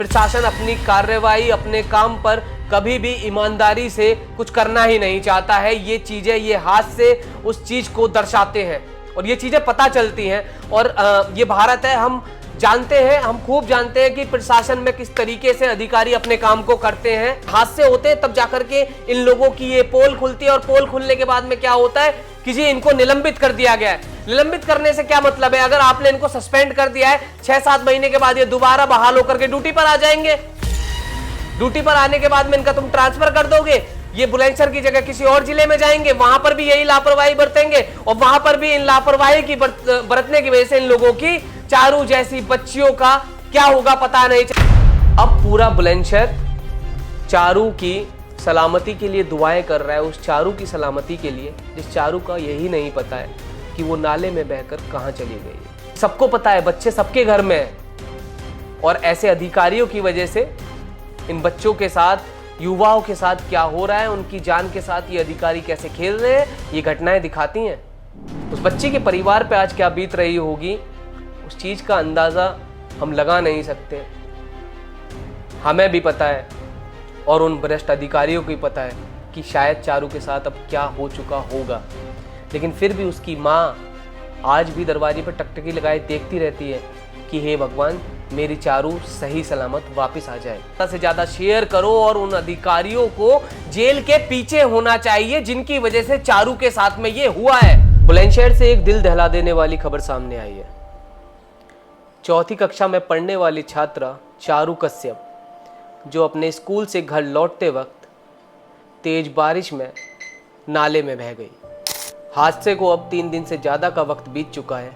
प्रशासन अपनी कार्रवाई अपने काम पर कभी भी ईमानदारी से कुछ करना ही नहीं चाहता है। ये चीजें, ये हादसे उस चीज को दर्शाते हैं और ये चीजें पता चलती हैं। और ये भारत है, हम जानते हैं, हम खूब जानते हैं कि प्रशासन में किस तरीके से अधिकारी अपने काम को करते हैं। हादसे होते हैं तब जाकर के इन लोगों की ये पोल खुलती है और पोल खुलने के बाद में क्या होता है कि जी इनको निलंबित कर दिया गया है। निलंबित करने से क्या मतलब है? अगर आपने इनको सस्पेंड कर दिया है, 6-7 महीने के बाद ये दोबारा बहाल होकर के ड्यूटी पर आ जाएंगे। ड्यूटी पर आने के बाद में इनका तुम ट्रांसफर कर दोगे, ये बुलंदशहर की जगह किसी और जिले में जाएंगे, वहां पर भी यही लापरवाही बरतेंगे और वहां पर भी इन लापरवाही की बरतने की वजह से इन लोगों की, चारू जैसी बच्चियों का क्या होगा पता नहीं। अब पूरा बुलंदशहर चारू की सलामती के लिए दुआएं कर रहा है, उस चारू की सलामती के लिए जिस चारू का यही नहीं पता है कि वो नाले में बहकर कहां चली गई। सबको पता है, बच्चे सबके घर में हैं और ऐसे अधिकारियों की वजह से इन बच्चों के साथ, युवाओं के साथ क्या हो रहा है, उनकी जान के साथ ये अधिकारी कैसे खेल रहे हैं, ये घटनाएं दिखाती हैं। उस बच्चे के परिवार पे आज क्या बीत रही होगी, उस चीज का अंदाजा हम लगा नहीं सकते। हमें भी पता है और उन वरिष्ठ अधिकारियों को भी पता है कि शायद चारू के साथ अब क्या हो चुका होगा, लेकिन फिर भी उसकी माँ आज भी दरवाजे पर टकटकी लगाए देखती रहती है कि हे भगवान, मेरी चारू सही सलामत वापस आ जाए। ज़्यादा से ज़्यादा शेयर करो और उन अधिकारियों को जेल के पीछे होना चाहिए जिनकी वजह से चारू के साथ में ये हुआ है। बुलंदशहर से एक दिल दहला देने वाली खबर सामने आई है। 4th कक्षा में पढ़ने वाली छात्रा चारू कश्यप, जो अपने स्कूल से घर लौटते वक्त तेज बारिश में नाले में बह गई। हादसे को अब 3 दिन से ज़्यादा का वक्त बीत चुका है,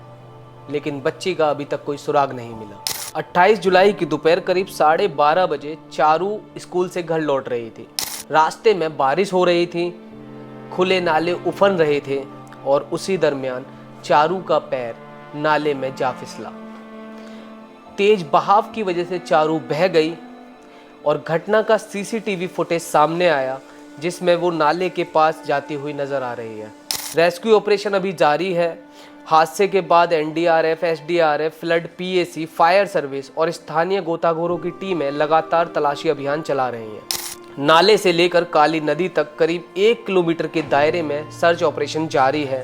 लेकिन बच्ची का अभी तक कोई सुराग नहीं मिला। 28 जुलाई की दोपहर करीब 12:30 बजे चारू स्कूल से घर लौट रही थी। रास्ते में बारिश हो रही थी, खुले नाले उफन रहे थे और उसी दरमियान चारू का पैर नाले में जा फिसला। तेज बहाव की वजह से चारू बह गई और घटना का सीसीटीवी फुटेज सामने आया, जिसमें वो नाले के पास जाती हुई नजर आ रही है। रेस्क्यू ऑपरेशन अभी जारी है। हादसे के बाद NDRF, SDRF, flood, PAC, fire service और स्थानीय गोताखोरों की टीमें लगातार तलाशी अभियान चला रही हैं। नाले से लेकर काली नदी तक करीब 1 किलोमीटर के दायरे में सर्च ऑपरेशन जारी है।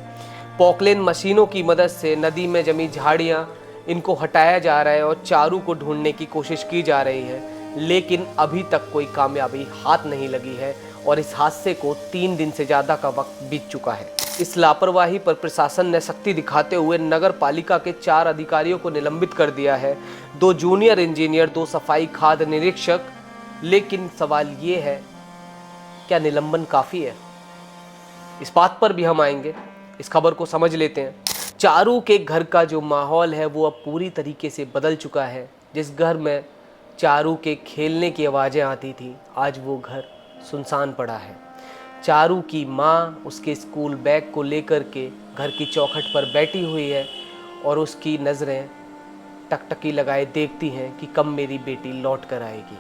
पॉकलेन मशीनों की मदद से नदी में जमी झाड़ियां, इनको हटाया जा रहा है और चारू को ढूंढने की कोशिश की जा रही है, लेकिन अभी तक कोई कामयाबी हाथ नहीं लगी है और इस हादसे को 3 दिन से ज़्यादा का वक्त बीत चुका है। इस लापरवाही पर प्रशासन ने सख्ती दिखाते हुए नगर पालिका के 4 अधिकारियों को निलंबित कर दिया है, 2 जूनियर इंजीनियर, 2 सफाई खाद्य निरीक्षक। लेकिन सवाल ये है, क्या निलंबन काफ़ी है? इस बात पर भी हम आएंगे। इस खबर को समझ लेते हैं। चारू के घर का जो माहौल है वो अब पूरी तरीके से बदल चुका है। जिस घर में चारू के खेलने की आवाज़ें आती थी, आज वो घर सुनसान पड़ा है। चारू की माँ उसके स्कूल बैग को लेकर के घर की चौखट पर बैठी हुई है और उसकी नज़रें टकटकी लगाए देखती हैं कि कब मेरी बेटी लौट कर आएगी।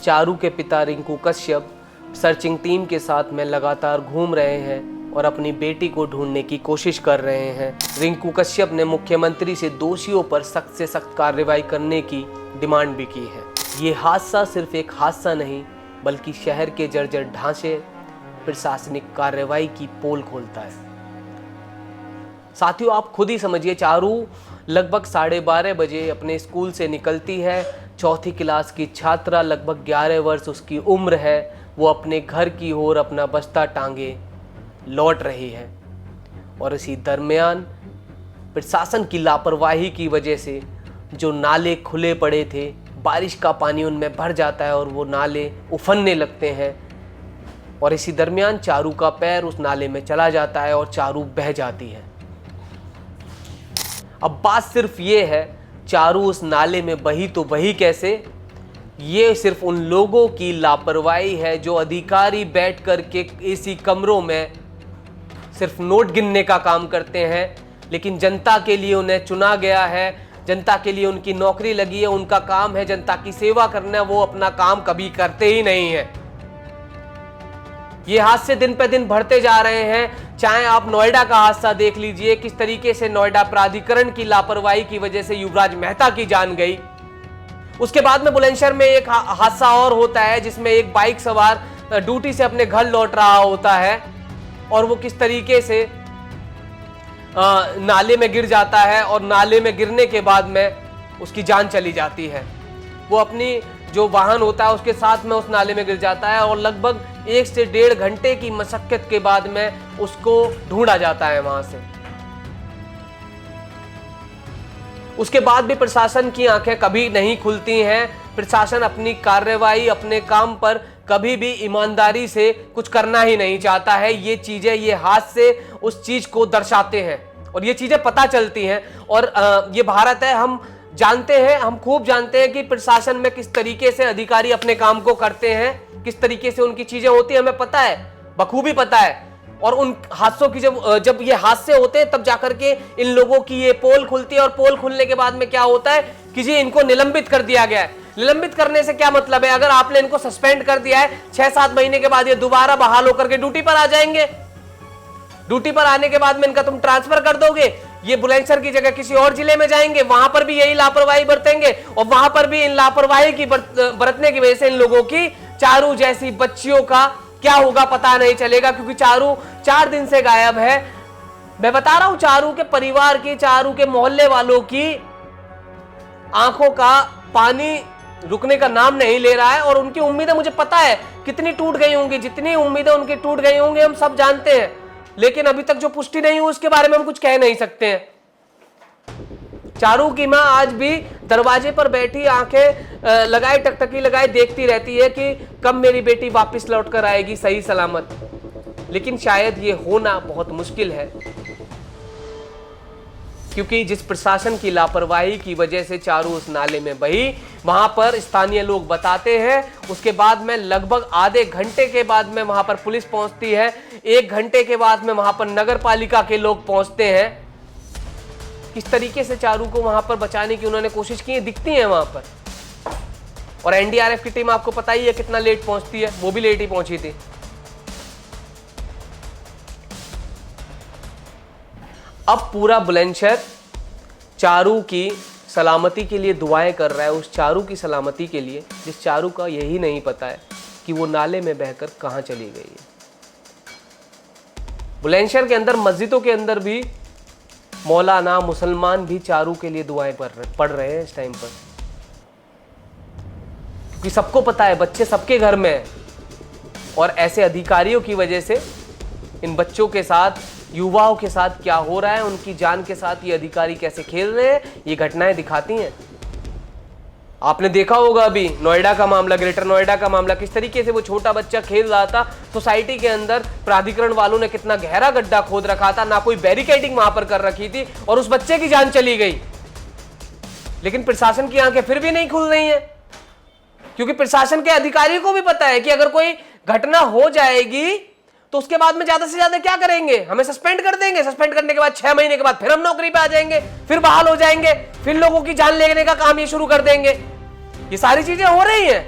चारू के पिता रिंकू कश्यप सर्चिंग टीम के साथ में लगातार घूम रहे हैं और अपनी बेटी को ढूंढने की कोशिश कर रहे हैं। रिंकू कश्यप ने मुख्यमंत्री से दोषियों पर सख्त से सख्त कार्रवाई करने की डिमांड भी की है। ये हादसा सिर्फ एक हादसा नहीं, बल्कि शहर के जर्जर ढांचे, प्रशासनिक कार्रवाई की पोल खोलता है। साथियों, आप खुद ही समझिए, चारू लगभग 12:30 बजे अपने स्कूल से निकलती है। 4th क्लास की छात्रा, लगभग 11 वर्ष उसकी उम्र है। वो अपने घर की ओर अपना बस्ता टांगे लौट रही है और इसी दरमियान प्रशासन की लापरवाही की वजह से जो नाले खुले पड़े थे, बारिश का पानी उनमें भर जाता है और वो नाले उफनने लगते हैं और इसी दरमियान चारू का पैर उस नाले में चला जाता है और चारू बह जाती है। अब बात सिर्फ ये है, चारू उस नाले में बही तो बही कैसे? ये सिर्फ उन लोगों की लापरवाही है जो अधिकारी बैठ कर के एसी कमरों में सिर्फ नोट गिनने का काम करते हैं, लेकिन जनता के लिए उन्हें चुना गया है, जनता के लिए उनकी नौकरी लगी है, उनका काम है जनता की सेवा करना, वो अपना काम कभी करते ही नहीं है। ये हादसे दिन पे दिन बढ़ते जा रहे हैं। चाहे आप नोएडा का हादसा देख लीजिए, किस तरीके से नोएडा प्राधिकरण की लापरवाही की वजह से युवराज मेहता की जान गई। उसके बाद में बुलंदशहर में एक हादसा और होता है जिसमें एक बाइक सवार ड्यूटी से अपने घर लौट रहा होता है और वो किस तरीके से नाले में गिर जाता है और नाले में गिरने के बाद में उसकी जान चली जाती है। वो अपनी जो वाहन होता है उसके साथ में उस नाले में गिर जाता है और लगभग 1 से 1.5 घंटे की मशक्कत के बाद में उसको ढूंढा जाता है वहां से। उसके बाद भी प्रशासन की आंखें कभी नहीं खुलती हैं। प्रशासन अपनी कार्रवाई अपने काम पर कभी भी ईमानदारी से कुछ करना ही नहीं चाहता है। ये चीजें, ये हादसे उस चीज को दर्शाते हैं और ये चीजें पता चलती हैं। और ये भारत है, हम जानते हैं, हम खूब जानते हैं कि प्रशासन में किस तरीके से अधिकारी अपने काम को करते हैं, किस तरीके से उनकी चीजें होती है, हमें पता है, बखूबी पता है। और उन हादसों की जब ये हादसे होते हैं तब जाकर के इन लोगों की ये पोल खुलती है और पोल खुलने के बाद में क्या होता है कि जी इनको निलंबित कर दिया गया है। निलंबित करने से क्या मतलब है? अगर आपने इनको सस्पेंड कर दिया है, 6-7 महीने के बाद ये दोबारा बहाल होकर के ड्यूटी पर आ जाएंगे। ड्यूटी पर आने के बाद में इनका तुम ट्रांसफर कर दोगे, ये बुलंदशहर की जगह किसी और जिले में जाएंगे, वहां पर भी यही लापरवाही बरतेंगे और वहां पर भी इन लापरवाही की बरतने की वजह से इन लोगों की, चारू जैसी बच्चियों का क्या होगा पता नहीं चलेगा। क्योंकि चारू 4 दिन से गायब है। मैं बता रहा हूं, चारू के परिवार की, चारू के मोहल्ले वालों की आंखों का पानी रुकने का नाम नहीं ले रहा है और उनकी उम्मीदें मुझे पता है कितनी टूट गई होंगी, जितनी उम्मीदें उनकी टूट गई होंगी हम सब जानते हैं, लेकिन अभी तक जो पुष्टि नहीं हुई उसके बारे में हम कुछ कह नहीं सकते हैं। चारू की मां आज भी दरवाजे पर बैठी आंखें लगाए, टकटकी लगाए देखती रहती है कि कब मेरी बेटी वापस लौट कर आएगी सही सलामत। लेकिन शायद ये होना बहुत मुश्किल है, क्योंकि जिस प्रशासन की लापरवाही की वजह से चारू उस नाले में बही, वहां पर स्थानीय लोग बताते हैं, उसके बाद में लगभग आधे घंटे के बाद में वहां पर पुलिस पहुंचती है, 1 घंटे के बाद में वहां पर नगर पालिका के लोग पहुंचते हैं। किस तरीके से चारू को वहां पर बचाने की उन्होंने कोशिश की है, दिखती है वहां पर। और एनडीआरएफ की टीम आपको पता ही है कितना लेट पहुंचती है, वो भी लेट ही पहुंची थी। अब पूरा बुलंदशहर चारू की सलामती के लिए दुआएं कर रहा है, उस चारू की सलामती के लिए जिस चारू का यही नहीं पता है कि वो नाले में बहकर कहां चली गई है। बुलंदशहर के अंदर, मस्जिदों के अंदर भी मौलाना, मुसलमान भी चारू के लिए दुआएं पढ़ रहे हैं इस टाइम पर, क्योंकि सबको पता है बच्चे सबके घर में हैं और ऐसे अधिकारियों की वजह से इन बच्चों के साथ, युवाओं के साथ क्या हो रहा है, उनकी जान के साथ ये अधिकारी कैसे खेल रहे हैं, ये घटनाएं दिखाती हैं। आपने देखा होगा अभी नोएडा का मामला, ग्रेटर नोएडा का मामला, किस तरीके से वो छोटा बच्चा खेल रहा था, सोसाइटी के अंदर प्राधिकरण वालों ने कितना गहरा गड्ढा खोद रखा था, ना कोई बैरिकेडिंग वहां पर कर रखी थी और उस बच्चे की जान चली गई। लेकिन प्रशासन की आंखें फिर भी नहीं खुल रही हैं, क्योंकि प्रशासन के अधिकारियों को भी पता है कि अगर कोई घटना हो जाएगी तो उसके बाद में ज्यादा से ज्यादा क्या करेंगे, हमें सस्पेंड कर देंगे। सस्पेंड करने के बाद 6 महीने के बाद फिर हम नौकरी पे आ जाएंगे, फिर बहाल हो जाएंगे, फिर लोगों की जान लेने का काम ये शुरू कर देंगे। ये सारी चीजें हो रही हैं,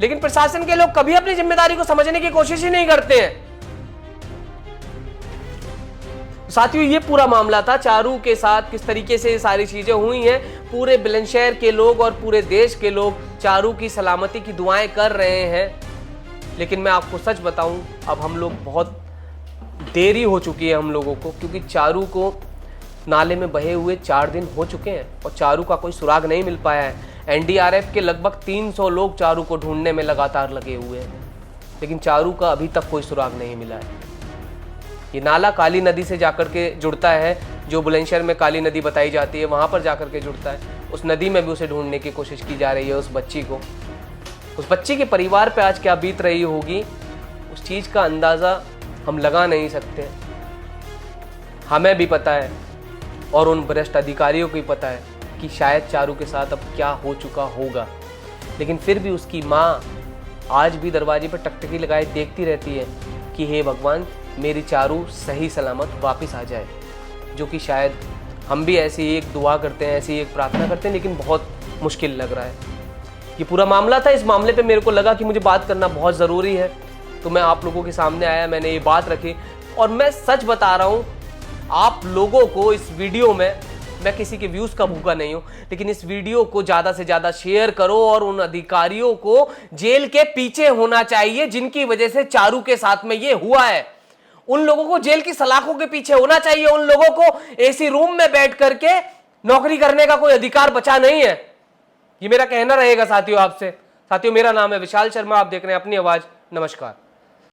लेकिन प्रशासन के लोग कभी अपनी जिम्मेदारी को समझने की कोशिश ही नहीं करते हैं। साथियों, ये पूरा मामला था चारू के साथ, किस तरीके से ये सारी चीजें हुई हैं। पूरे बुलंदशहर के लोग और पूरे देश के लोग चारू की सलामती की दुआएं कर रहे हैं। लेकिन मैं आपको सच बताऊं, अब हम लोग, बहुत देरी हो चुकी है हम लोगों को, क्योंकि चारू को नाले में बहे हुए 4 दिन हो चुके हैं और चारू का कोई सुराग नहीं मिल पाया है। एनडीआरएफ के लगभग 300 लोग चारू को ढूंढने में लगातार लगे हुए हैं, लेकिन चारू का अभी तक कोई सुराग नहीं मिला है। ये नाला काली नदी से जाकर के जुड़ता है, जो बुलंदशहर में काली नदी बताई जाती है, वहाँ पर जाकर के जुड़ता है। उस नदी में भी उसे ढूंढने की कोशिश की जा रही है, उस बच्ची को। उस बच्ची के परिवार पे आज क्या बीत रही होगी, उस चीज़ का अंदाज़ा हम लगा नहीं सकते। हमें भी पता है और उन भ्रष्ट अधिकारियों को भी पता है कि शायद चारू के साथ अब क्या हो चुका होगा, लेकिन फिर भी उसकी माँ आज भी दरवाजे पर टकटकी लगाए देखती रहती है कि हे भगवान, मेरी चारू सही सलामत वापस आ जाए। जो कि शायद हम भी ऐसी एक दुआ करते हैं, ऐसी एक प्रार्थना करते हैं, लेकिन बहुत मुश्किल लग रहा है। ये पूरा मामला था। इस मामले पे मेरे को लगा कि मुझे बात करना बहुत ज़रूरी है, तो मैं आप लोगों के सामने आया, मैंने ये बात रखी। और मैं सच बता रहा हूँ, आप लोगों को इस वीडियो में मैं किसी के व्यूज का भूखा नहीं हूं, लेकिन इस वीडियो को ज्यादा से ज्यादा शेयर करो और उन अधिकारियों को जेल के पीछे होना चाहिए जिनकी वजह से चारू के साथ में ये हुआ है। उन लोगों को जेल की सलाखों के पीछे होना चाहिए। उन लोगों को एसी रूम में बैठ करके नौकरी करने का कोई अधिकार बचा नहीं है। ये मेरा कहना रहेगा साथियों आपसे। साथियों, मेरा नाम है विशाल शर्मा, आप देख रहे हैं अपनी आवाज। नमस्कार।